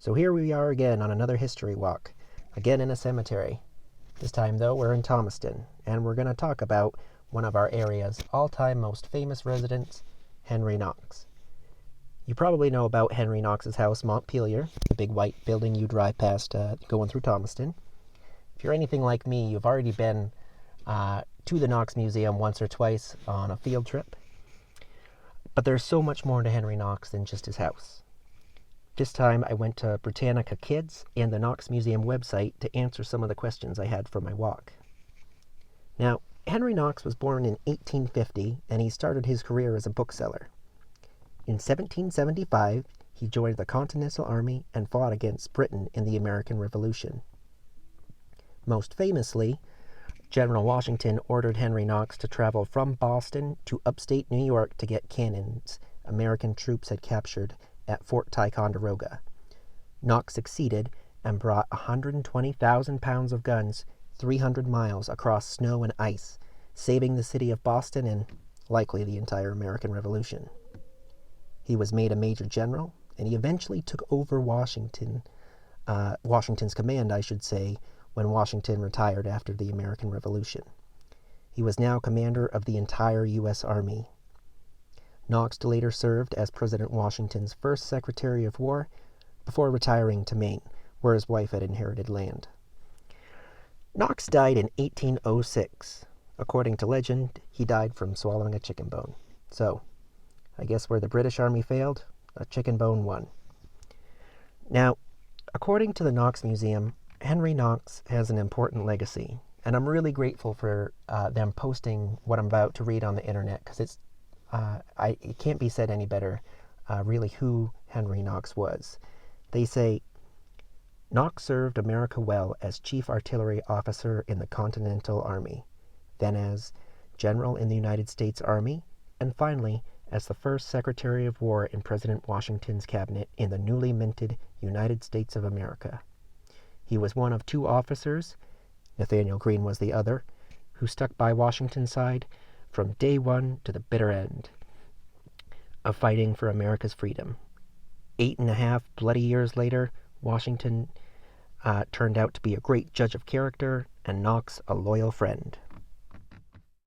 So here we are again on another history walk, again in a cemetery. This time, though, we're in Thomaston, and we're going to talk about one of our area's all-time most famous residents, Henry Knox. You probably know about Henry Knox's house, Montpelier, the big white building you drive past going through Thomaston. If you're anything like me, you've already been to the Knox Museum once or twice on a field trip. But there's so much more to Henry Knox than just his house. This time I went to Britannica Kids and the Knox Museum website to answer some of the questions I had for my walk. Now, Henry Knox was born in 1850 and he started his career as a bookseller. In 1775, he joined the Continental Army and fought against Britain in the American Revolution. Most famously, General Washington ordered Henry Knox to travel from Boston to upstate New York to get cannons American troops had captured at Fort Ticonderoga. Knox succeeded and brought 120,000 pounds of guns 300 miles across snow and ice, saving the city of Boston and likely the entire American Revolution. He was made a major general, and he eventually took over Washington's command, when Washington retired after the American Revolution. He was now commander of the entire U.S. Army. Knox later served as President Washington's first Secretary of War before retiring to Maine, where his wife had inherited land. Knox died in 1806. According to legend, he died from swallowing a chicken bone. So, I guess where the British Army failed, a chicken bone won. Now, according to the Knox Museum, Henry Knox has an important legacy, and I'm really grateful for them posting what I'm about to read on the internet, because it can't be said any better, really, who Henry Knox was. They say, Knox served America well as Chief Artillery Officer in the Continental Army, then as General in the United States Army, and finally as the first Secretary of War in President Washington's cabinet in the newly minted United States of America. He was one of two officers, Nathanael Greene was the other, who stuck by Washington's side from day one to the bitter end of fighting for America's freedom. 8.5 bloody years later, Washington turned out to be a great judge of character, and Knox a loyal friend.